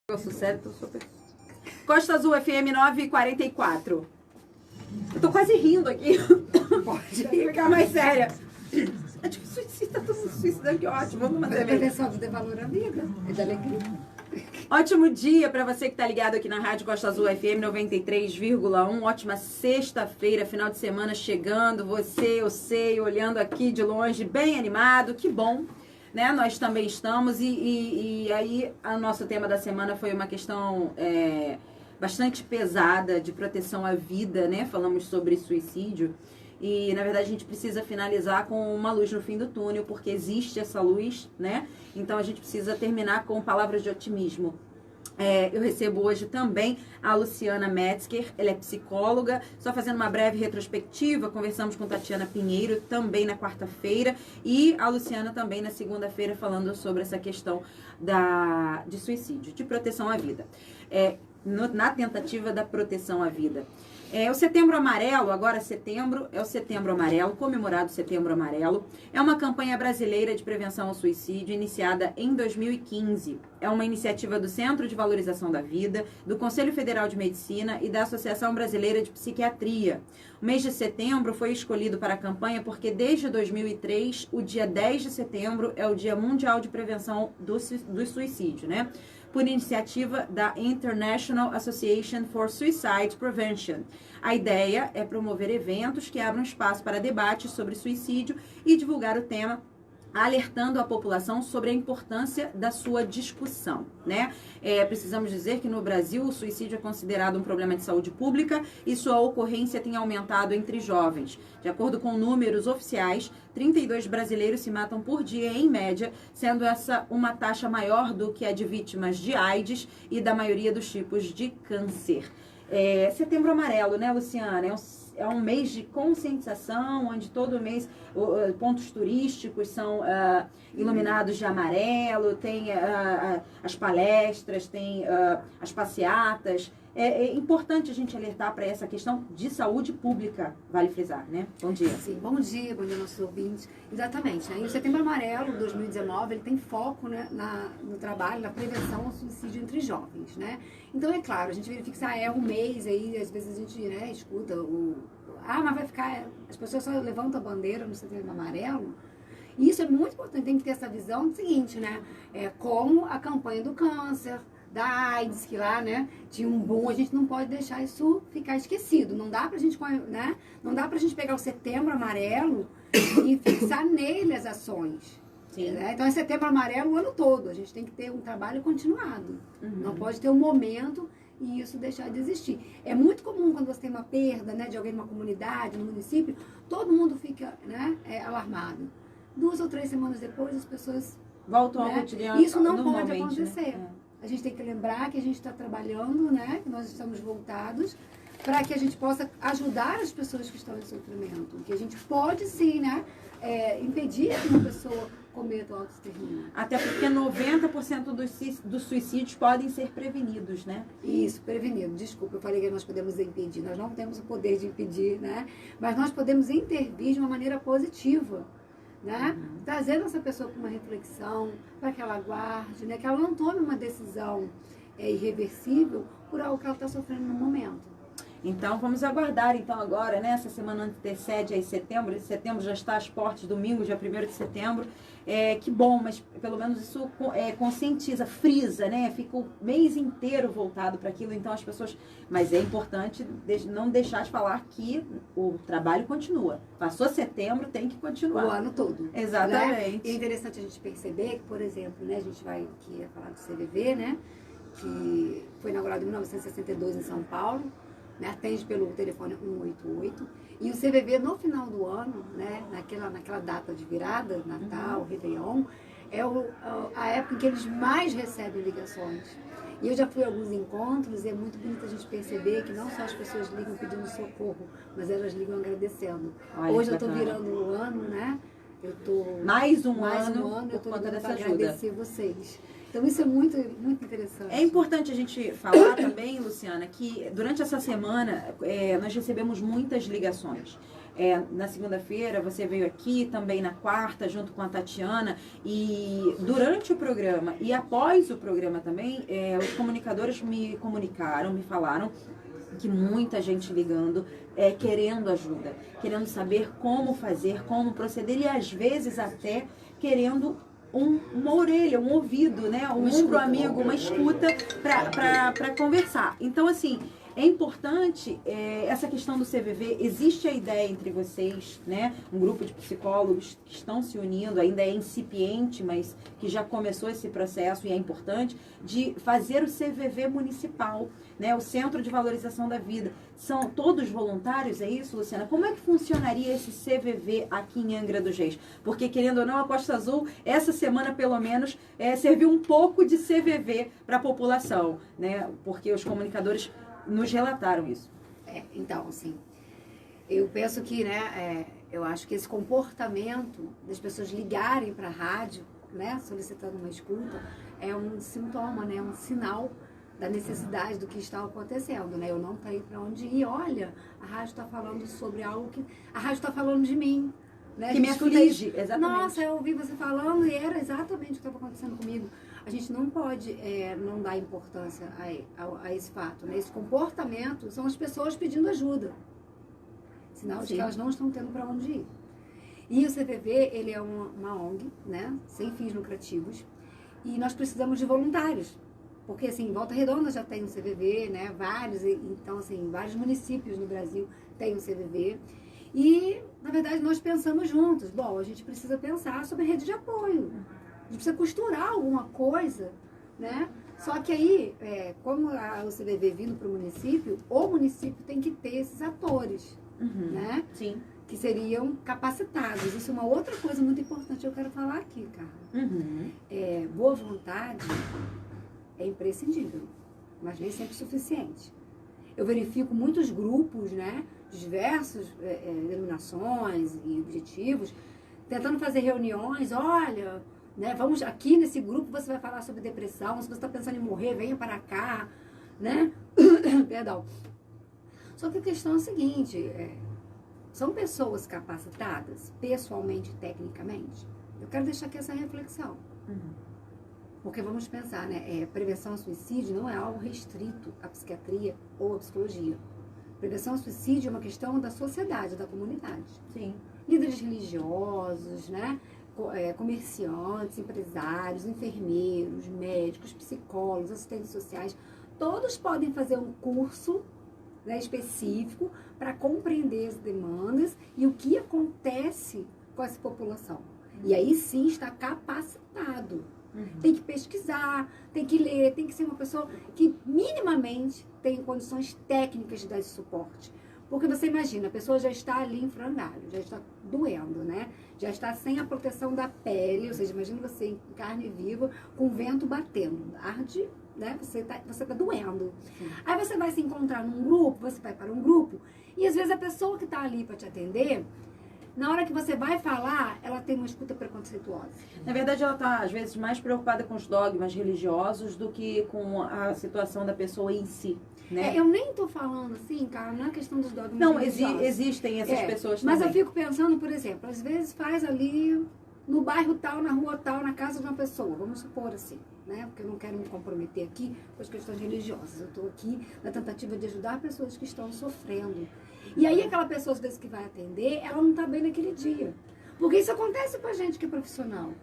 Eu sou sério, tô super... Costa Azul FM 944. Eu tô quase rindo aqui. Pode ficar mais séria. É tipo suicídio, tá todo mundo suicidando, que ótimo. Vamos manter bem. Pessoal, de valor à vida e da alegria. Ótimo dia para você que tá ligado aqui na Rádio Costa Azul FM 93,1. Ótima sexta-feira, final de semana chegando. Você, eu sei, olhando aqui de longe, bem animado. Que bom. Né? Nós também estamos e aí o nosso tema da semana foi uma questão bastante pesada de proteção à vida, né? Falamos sobre suicídio e na verdade a gente precisa finalizar com uma luz no fim do túnel, porque existe essa luz, né? Então a gente precisa terminar com palavras de otimismo. Eu recebo hoje também a Luciana Metzger, ela é psicóloga, só fazendo uma breve retrospectiva, conversamos com Tatiana Pinheiro também na quarta-feira e a Luciana também na segunda-feira falando sobre essa questão de suicídio, de proteção à vida, na tentativa da proteção à vida. O Setembro Amarelo, agora setembro, é o Setembro Amarelo, comemorado Setembro Amarelo. É uma campanha brasileira de prevenção ao suicídio, iniciada em 2015. É uma iniciativa do Centro de Valorização da Vida, do Conselho Federal de Medicina e da Associação Brasileira de Psiquiatria. O mês de setembro foi escolhido para a campanha porque desde 2003, o dia 10 de setembro é o Dia Mundial de Prevenção do Suicídio, né? Por iniciativa da International Association for Suicide Prevention. A ideia é promover eventos que abram espaço para debates sobre suicídio e divulgar o tema, alertando a população sobre a importância da sua discussão, né? Precisamos dizer que no Brasil o suicídio é considerado um problema de saúde pública e sua ocorrência tem aumentado entre jovens. De acordo com números oficiais, 32 brasileiros se matam por dia em média, sendo essa uma taxa maior do que a de vítimas de AIDS e da maioria dos tipos de câncer. Setembro Amarelo, né, Luciana? É um mês de conscientização, onde todo mês pontos turísticos são iluminados de amarelo, tem as palestras, tem as passeatas. É importante a gente alertar para essa questão de saúde pública, vale frisar, né? Bom dia. Sim, bom dia nossos ouvintes. Exatamente, né? E o Setembro Amarelo 2019, ele tem foco, né, no trabalho, na prevenção ao suicídio entre jovens, né? Então, é claro, a gente verifica que um mês aí, às vezes a gente, né, escuta mas vai ficar... As pessoas só levantam a bandeira no Setembro Amarelo. E isso é muito importante, tem que ter essa visão do seguinte, né? Como a campanha do câncer, da AIDS, que lá, né, tinha um boom, a gente não pode deixar isso ficar esquecido. Não dá pra gente, né? Não dá pra gente pegar o Setembro Amarelo e fixar nele as ações. Sim. Né? Então é Setembro Amarelo o ano todo. A gente tem que ter um trabalho continuado. Uhum. Não pode ter um momento e isso deixar de existir. É muito comum quando você tem uma perda, né, de alguém numa comunidade, no município, todo mundo fica, né, alarmado. 2 ou 3 semanas depois as pessoas voltam ao cotidiano. Isso não pode acontecer. Né? A gente tem que lembrar que a gente está trabalhando, né, que nós estamos voltados para que a gente possa ajudar as pessoas que estão em sofrimento. Que a gente pode sim, né, impedir que uma pessoa cometa o autoextermínio. Até porque 90% dos suicídios podem ser prevenidos, né? Isso, prevenido. Desculpa, eu falei que nós podemos impedir. Nós não temos o poder de impedir, né? Mas nós podemos intervir de uma maneira positiva, né? Uhum. Trazendo essa pessoa para uma reflexão, para que ela guarde, né? Que ela não tome uma decisão irreversível por algo que ela está sofrendo no momento. Então, vamos aguardar, então, agora, né? Essa semana antecede aí setembro. Setembro já está às portas, domingo, dia 1º de setembro. Que bom, mas pelo menos isso conscientiza, frisa, né? Fica o mês inteiro voltado para aquilo. Então, as pessoas... Mas é importante não deixar de falar que o trabalho continua. Passou setembro, tem que continuar. O ano todo. Exatamente. Né? É interessante a gente perceber que, por exemplo, né? A gente vai aqui falar do CVV, né? Que foi inaugurado em 1962 em São Paulo. Né, atende pelo telefone 188 e o CVV no final do ano, né, naquela data de virada, Natal, Réveillon, é a época em que eles mais recebem ligações. E eu já fui a alguns encontros e é muito bonito a gente perceber que não só as pessoas ligam pedindo socorro, mas elas ligam agradecendo. Olha, hoje eu estou virando o ano, né? Mais um ano, eu estou ligando para agradecer vocês. Então isso é muito, muito interessante. É importante a gente falar também, Luciana, que durante essa semana nós recebemos muitas ligações. Na segunda-feira você veio aqui, também na quarta, junto com a Tatiana, e durante o programa e após o programa também, os comunicadores me comunicaram, me falaram que muita gente ligando, querendo ajuda, querendo saber como fazer, como proceder e às vezes até querendo uma orelha, um ouvido, né? Um ombro amigo, uma escuta para conversar. Então, assim, é importante essa questão do CVV. Existe a ideia entre vocês, né? Um grupo de psicólogos que estão se unindo, ainda é incipiente, mas que já começou esse processo e é importante, de fazer o CVV municipal, né? O Centro de Valorização da Vida. São todos voluntários, é isso, Luciana? Como é que funcionaria esse CVV aqui em Angra dos Reis? Porque, querendo ou não, a Costa Azul, essa semana, pelo menos, serviu um pouco de CVV para a população, né? Porque os comunicadores nos relataram isso. Então, assim, eu penso que, né, eu acho que esse comportamento das pessoas ligarem para a rádio, né, solicitando uma escuta, é um sintoma, né, um sinal da necessidade do que está acontecendo, né? Eu não tenho para onde ir. Olha, a rádio está falando sobre algo que... A rádio está falando de mim, né? Que me aflige, exatamente. Nossa, eu ouvi você falando e era exatamente o que estava acontecendo comigo. A gente não pode não dar importância a esse fato, né? Esse comportamento são as pessoas pedindo ajuda. Sinal de que elas não estão tendo para onde ir. E o CVV, ele é uma ONG, né? Sem fins lucrativos. E nós precisamos de voluntários. Porque, assim, Volta Redonda já tem um CVV, né? Então, assim, vários municípios no Brasil têm um CVV. E, na verdade, nós pensamos juntos. Bom, a gente precisa pensar sobre rede de apoio. A gente precisa costurar alguma coisa, né? Só que aí, como o CVV vindo para o município tem que ter esses atores, né? Sim. Que seriam capacitados. Isso é uma outra coisa muito importante que eu quero falar aqui, cara. Boa vontade é imprescindível, mas nem sempre suficiente. Eu verifico muitos grupos, né, de diversas denominações e objetivos, tentando fazer reuniões, olha, né, vamos aqui nesse grupo, você vai falar sobre depressão, se você está pensando em morrer, venha para cá, né? Perdão. Só que a questão é a seguinte, são pessoas capacitadas, pessoalmente e tecnicamente? Eu quero deixar aqui essa reflexão. Porque vamos pensar, né? Prevenção ao suicídio não é algo restrito à psiquiatria ou à psicologia. Prevenção ao suicídio é uma questão da sociedade, da comunidade. Sim. Líderes religiosos, né? Comerciantes, empresários, enfermeiros, médicos, psicólogos, assistentes sociais, todos podem fazer um curso, né, específico para compreender as demandas e o que acontece com essa população. E aí sim está capacitado. Tem que pesquisar, tem que ler, tem que ser uma pessoa que minimamente tem condições técnicas de dar esse suporte. Porque você imagina, a pessoa já está ali em frangalho, já está doendo, né? Já está sem a proteção da pele, ou seja, imagina você em carne viva, com o vento batendo, arde, né? Você tá doendo. Sim. Aí você vai se encontrar num grupo, você vai para um grupo, e às vezes a pessoa que está ali para te atender, na hora que você vai falar, ela tem uma escuta preconceituosa. Na verdade, ela está, às vezes, mais preocupada com os dogmas religiosos do que com a situação da pessoa em si, né? Eu nem tô falando assim, cara, não é questão dos dogmas religiosos. Não, existem essas pessoas também. Mas eu fico pensando, por exemplo, às vezes faz ali no bairro tal, na rua tal, na casa de uma pessoa, vamos supor assim, né? Porque eu não quero me comprometer aqui com as questões religiosas. Eu estou aqui na tentativa de ajudar pessoas que estão sofrendo. E aí aquela pessoa, às vezes, que vai atender, ela não está bem naquele dia. Porque isso acontece com a gente que é profissional.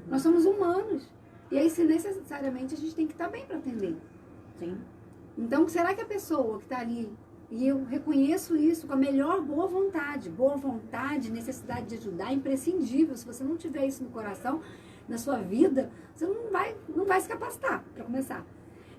Nós somos humanos. E aí, se necessariamente, a gente tem que estar bem para atender. Sim. Então, será que a pessoa que está ali, e eu reconheço isso com a melhor boa vontade, necessidade de ajudar é imprescindível. Se você não tiver isso no coração, na sua vida, você não vai se capacitar, para começar.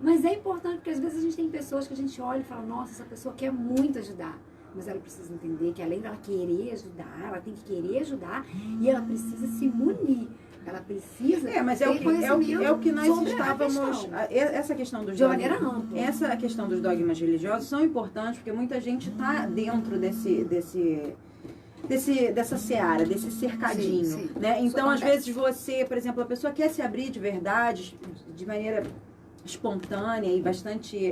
Mas é importante, porque às vezes a gente tem pessoas que a gente olha e fala, nossa, essa pessoa quer muito ajudar. Mas ela precisa entender que além dela querer ajudar, ela tem que querer ajudar e ela precisa se munir. Ela precisa mas é o que nós estávamos... Essa questão dos de maneira ampla. Essa questão dos dogmas religiosos são importantes porque muita gente está dentro dessa seara, desse cercadinho, sim. né? Então, às acontece. vezes você, por exemplo, a pessoa quer se abrir de verdade, de maneira espontânea e bastante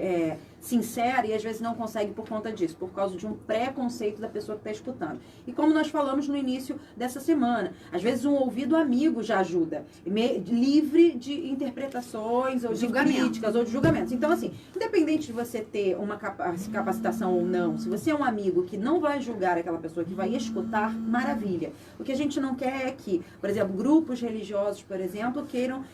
sincera, e às vezes não consegue por conta disso, por causa de um preconceito da pessoa que está escutando. E como nós falamos no início dessa semana, às vezes um ouvido amigo já ajuda, livre de interpretações ou de críticas ou de julgamentos. Então, assim, independente de você ter uma capacitação ou não, se você é um amigo que não vai julgar aquela pessoa, que vai escutar, maravilha. O que a gente não quer é que, por exemplo, grupos religiosos, por exemplo, queiram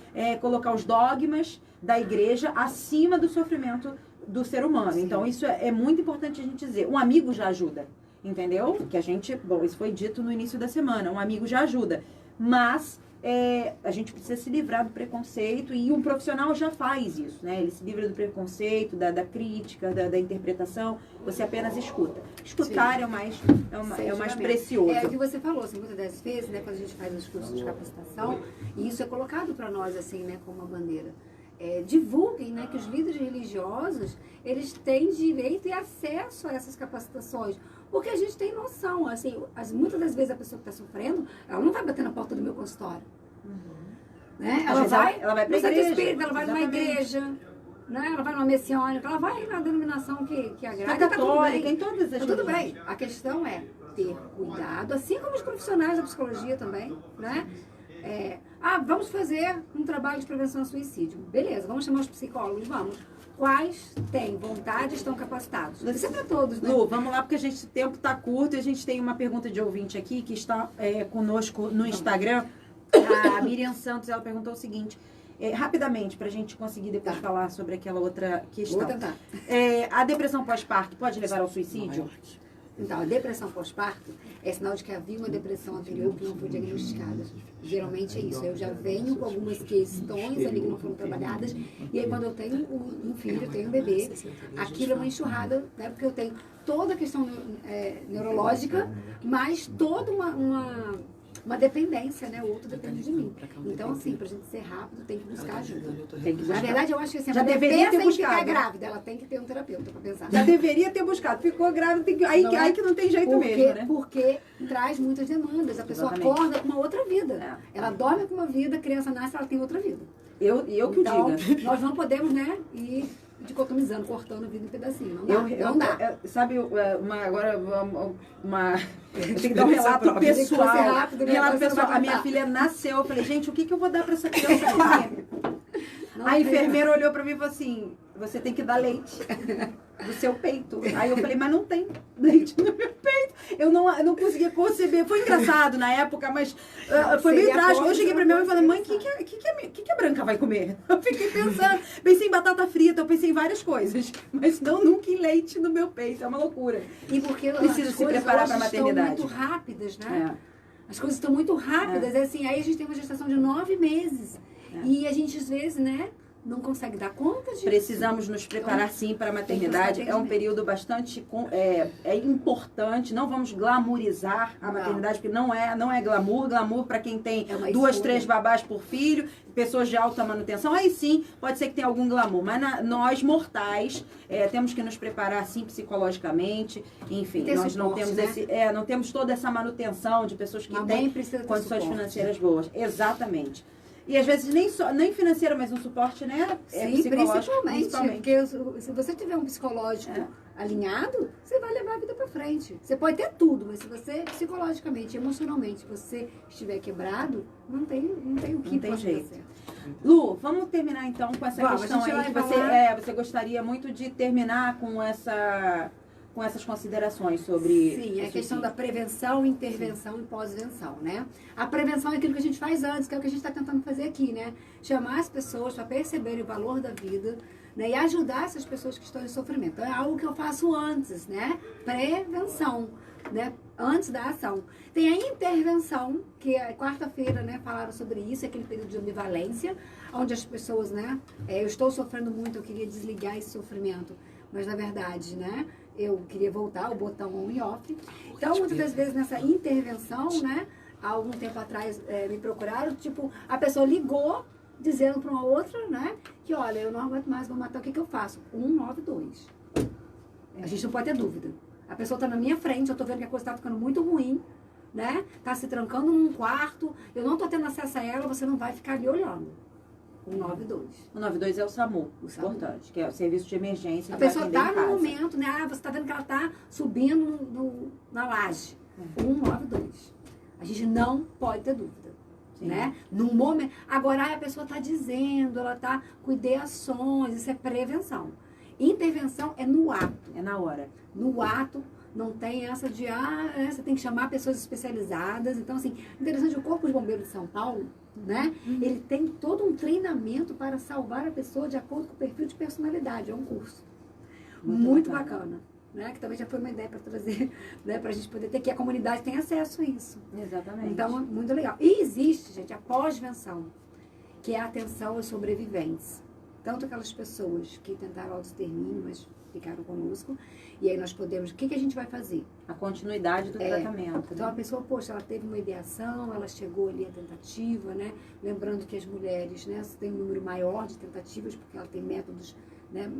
colocar os dogmas da igreja acima do sofrimento do ser humano. Sim. Então, isso é muito importante a gente dizer. Um amigo já ajuda, entendeu? Que a gente, bom, isso foi dito no início da semana, um amigo já ajuda. Mas a gente precisa se livrar do preconceito e um profissional já faz isso, né? Ele se livra do preconceito, da crítica, da interpretação. Você apenas escuta. Escutar é o mais precioso. É o que você falou, assim, muitas das vezes, né, quando a gente faz os cursos de capacitação, e isso é colocado para nós, assim, né, como uma bandeira. Divulguem, né, que os líderes religiosos, eles têm direito e acesso a essas capacitações, porque a gente tem noção, assim, muitas das vezes a pessoa que está sofrendo, ela não vai bater na porta do meu consultório, né? Ela vai para a igreja, ela vai numa igreja, né? Ela vai numa messiânica, ela vai na denominação que agrada, católica, em todas as tudo bem. A questão é ter cuidado, assim como os profissionais da psicologia também, né? Vamos fazer um trabalho de prevenção ao suicídio. Beleza, vamos chamar os psicólogos, vamos. Quais têm vontade e estão capacitados? Isso é para todos, né? Lu, vamos lá, porque o tempo está curto e a gente tem uma pergunta de ouvinte aqui que está conosco no Instagram. A Miriam Santos, ela perguntou o seguinte, rapidamente, para a gente conseguir depois falar sobre aquela outra questão. Vou tentar. A depressão pós-parto pode levar ao suicídio? Então, a depressão pós-parto é sinal de que havia uma depressão anterior que não foi diagnosticada. Geralmente é isso. Eu já venho com algumas questões ali que não foram trabalhadas. E aí, quando eu tenho um filho, eu tenho um bebê, aquilo é uma enxurrada, né? Porque eu tenho toda a questão neurológica, mas toda uma dependência, né? O outro depende de mim. Então, assim, pra gente ser rápido, tem que buscar ajuda. Na verdade, eu acho que assim, já a mulher deveria ter pensa em buscado. ficar grávida, ela tem que ter um terapeuta pra pensar. Já deveria ter buscado. Ficou grávida, aí que não tem jeito mesmo, né? Porque traz muitas demandas. A pessoa acorda com uma outra vida. Ela dorme com uma vida, a criança nasce, ela tem outra vida. Eu que o diga. Nós não podemos, né, ir dicotomizando, cortando a vida em pedacinho. Não dá. Sabe, agora eu tenho que dar um relato pessoal. Rápido, né? A minha filha nasceu, eu falei, gente, o que eu vou dar pra essa criança comer? A enfermeira olhou pra mim e falou assim, você tem que dar leite do seu peito. Aí eu falei, mas não tem leite no meu peito. Eu não conseguia conceber. Foi engraçado na época, mas foi meio trágico. Eu cheguei pra minha mãe e falei, mãe, o que a Branca vai comer? Eu fiquei pensando, pensei em batata frita, eu pensei em várias coisas, mas nunca em leite no meu peito. É uma loucura. E porque precisa se preparar para a maternidade. Estão muito rápidas, né? As coisas estão muito rápidas. Assim, aí a gente tem uma gestação de 9 meses. E a gente, às vezes, né, não consegue dar conta disso. Precisamos nos preparar, sim, para a maternidade. É um período bastante importante. Não vamos glamourizar a maternidade, porque não é glamour. Glamour para quem tem 2, 3 babás por filho, pessoas de alta manutenção. Aí sim, pode ser que tenha algum glamour. Mas nós, mortais, temos que nos preparar, sim, psicologicamente. Enfim, nós não temos não temos toda essa manutenção de pessoas que têm condições financeiras boas. Exatamente. E às vezes nem financeiro, mas um suporte, né? Sim, principalmente. Porque se você tiver um psicológico alinhado, você vai levar a vida pra frente. Você pode ter tudo, mas se você psicologicamente, emocionalmente, você estiver quebrado, não tem o que fazer. Lu, vamos terminar então com essa questão aí que você gostaria muito de terminar com essas considerações sobre... Sim, é a questão da prevenção, intervenção e pós-venção, né? A prevenção é aquilo que a gente faz antes, que é o que a gente está tentando fazer aqui, né? Chamar as pessoas para perceberem o valor da vida, né? E ajudar essas pessoas que estão em sofrimento. Então, é algo que eu faço antes, né? Prevenção, né? Antes da ação. Tem a intervenção, que quarta-feira, né, falaram sobre isso, aquele período de ambivalência, onde as pessoas, né? Eu estou sofrendo muito, eu queria desligar esse sofrimento. Mas, na verdade, né, eu queria voltar o botão on e off. Então, muitas das vezes, nessa intervenção, né, há algum tempo atrás, me procuraram, tipo, a pessoa ligou, dizendo para uma outra, né, que, olha, eu não aguento mais, vou matar, o que eu faço? 192. A gente não pode ter dúvida. A pessoa está na minha frente, eu estou vendo que a coisa está ficando muito ruim, né? Tá se trancando num quarto, eu não tô tendo acesso a ela, você não vai ficar ali olhando. 192. O 92 é o SAMU, O SAMU. Importante, que é o serviço de emergência. A que vai pessoa atender em tá no casa. momento, né? Você tá vendo que ela tá subindo na laje. 192. A gente não pode ter dúvida. Sim. Né? No momento. Agora a pessoa está dizendo, ela está com ideações, isso é prevenção. Intervenção é no ato. É na hora. No ato, não tem essa de, você tem que chamar pessoas especializadas. Então, assim, interessante, o Corpo de Bombeiros de São Paulo, né? Ele tem todo um treinamento para salvar a pessoa de acordo com o perfil de personalidade. É um curso. Muito bacana. Né? Que também já foi uma ideia para trazer, né? Para a gente poder ter que a comunidade tem acesso a isso. Exatamente. Então, muito legal. E existe, gente, a pós-venção, que é a atenção aos sobreviventes. Tanto aquelas pessoas que tentaram autoextermínio, mas ficaram conosco. E aí nós podemos, o que a gente vai fazer? A continuidade do tratamento. Então, a pessoa, poxa, ela teve uma ideação, ela chegou ali à tentativa, né? Lembrando que as mulheres, né, têm um número maior de tentativas, porque ela tem métodos, né,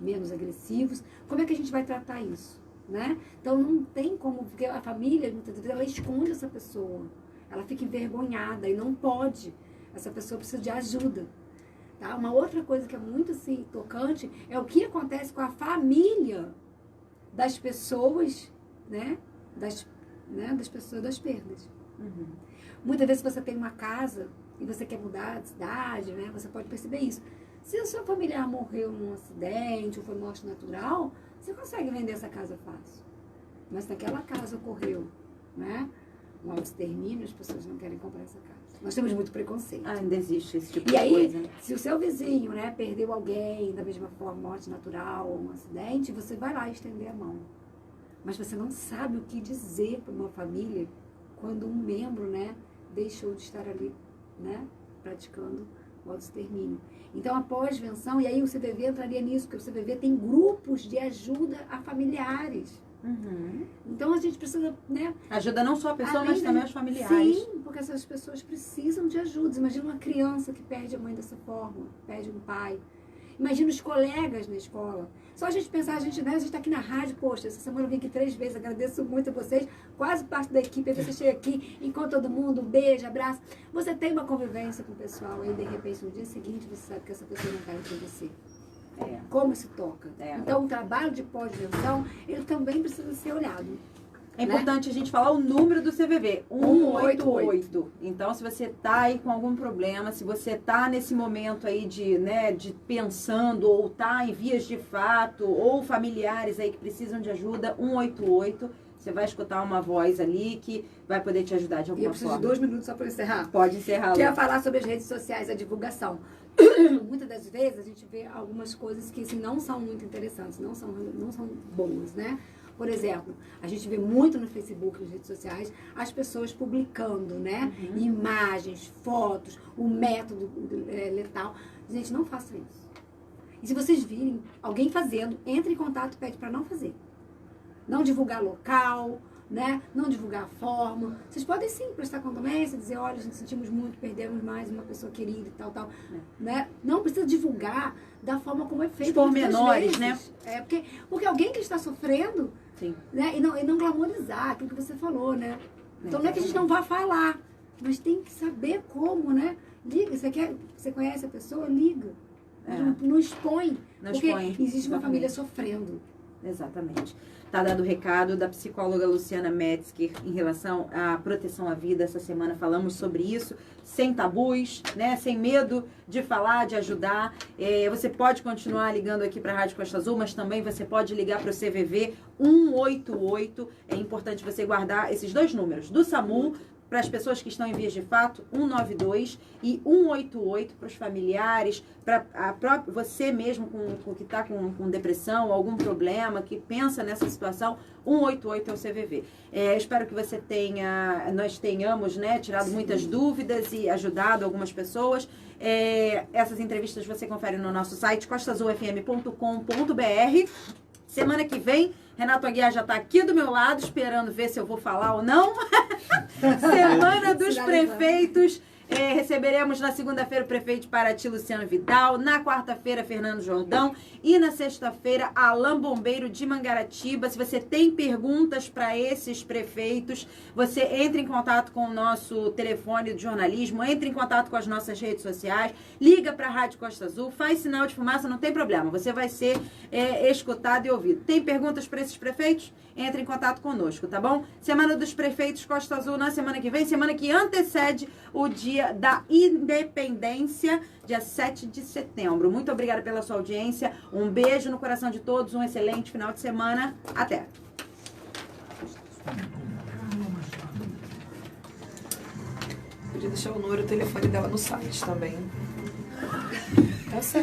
menos agressivos. Como é que a gente vai tratar isso, né? Então não tem como, porque a família muitas vezes ela esconde essa pessoa, ela fica envergonhada e não pode. Essa pessoa precisa de ajuda, tá? Uma outra coisa que é muito assim tocante é o que acontece com a família das pessoas, né? Das pessoas das perdas. Muitas vezes você tem uma casa e você quer mudar de cidade, né? Você pode perceber isso. Se o seu familiar morreu num acidente ou foi morte natural, você consegue vender essa casa fácil. Mas se naquela casa ocorreu, né, um autoextermínio, as pessoas não querem comprar essa casa. Nós temos muito preconceito. Ainda existe esse tipo E de aí, coisa. se o seu vizinho, né, perdeu alguém da mesma forma, morte natural ou um acidente, você vai lá estender a mão. Mas você não sabe o que dizer para uma família quando um membro, né, deixou de estar ali, né, praticando o autoextermínio. Então, a pós-venção, e aí o CVV entraria nisso, porque o CVV tem grupos de ajuda a familiares. Então, a gente precisa, né? Ajuda não só a pessoa, mas também os familiares. Sim, porque essas pessoas precisam de ajuda. Imagina uma criança que perde a mãe dessa forma, perde um pai. Imagina os colegas na escola. Só a gente pensar, a gente tá aqui na rádio, poxa, essa semana eu vim aqui 3 vezes, agradeço muito a vocês, quase parte da equipe, aí você chega aqui, encontra todo mundo, um beijo, abraço. Você tem uma convivência com o pessoal, aí de repente no dia seguinte você sabe que essa pessoa não caiu com você. Como se toca. Então o trabalho de pós-venção, ele também precisa ser olhado. É importante a gente falar o número do CVV, 188. Então, se você tá aí com algum problema, se você tá nesse momento aí de pensando, ou tá em vias de fato, ou familiares aí que precisam de ajuda, 188, você vai escutar uma voz ali que vai poder te ajudar de alguma forma. E eu preciso de 2 minutos só para encerrar. Pode encerrar. Queria falar sobre as redes sociais, a divulgação. Muitas das vezes a gente vê algumas coisas que assim, não são muito interessantes, não são boas, né? Por exemplo, a gente vê muito no Facebook, nas redes sociais, as pessoas publicando, né? Imagens, fotos, o método letal. Gente, não façam isso. E se vocês virem alguém fazendo, entre em contato e pede para não fazer. Não divulgar local, né? Não divulgar a forma. Vocês podem sim prestar condolência, dizer, olha, a gente sentimos muito, perdemos mais uma pessoa querida e tal, né? Não precisa divulgar da forma como é feito. Os pormenores, né? Porque alguém que está sofrendo, sim, né? E não glamorizar aquilo que você falou, né? Então não é que a gente não vá falar, mas tem que saber como, né? Liga, você conhece a pessoa? Liga. Não expõe. Porque existe uma família sofrendo. Exatamente. Tá dado o recado da psicóloga Luciana Metzger em relação à proteção à vida. Essa semana falamos sobre isso, sem tabus, né? Sem medo de falar, de ajudar. Você pode continuar ligando aqui para a Rádio Costa Azul, mas também você pode ligar para o CVV 188. É importante você guardar esses 2 números, do SAMU, para as pessoas que estão em vias de fato, 192, e 188 para os familiares, para você mesmo que está com depressão, algum problema, que pensa nessa situação, 188 é o CVV. Espero que nós tenhamos, né, tirado muitas dúvidas e ajudado algumas pessoas. Essas entrevistas você confere no nosso site, costazulfm.com.br. Semana que vem, Renato Aguiar já está aqui do meu lado, esperando ver se eu vou falar ou não. Semana dos prefeitos. Receberemos na segunda-feira o prefeito de Paraty, Luciano Vidal. Na quarta-feira, Fernando Jordão. E na sexta-feira, Alain Bombeiro de Mangaratiba. Se você tem perguntas para esses prefeitos, você entra em contato com o nosso telefone de jornalismo, entra em contato com as nossas redes sociais, liga para a Rádio Costa Azul, faz sinal de fumaça, não tem problema. Você vai ser escutado e ouvido. Tem perguntas para esses prefeitos? Entre em contato conosco, tá bom? Semana dos Prefeitos Costa Azul na semana que vem, semana que antecede o Dia da Independência, dia 7 de setembro. Muito obrigada pela sua audiência, um beijo no coração de todos, um excelente final de semana. Até! Podia deixar o número do telefone dela no site também. Tá certo.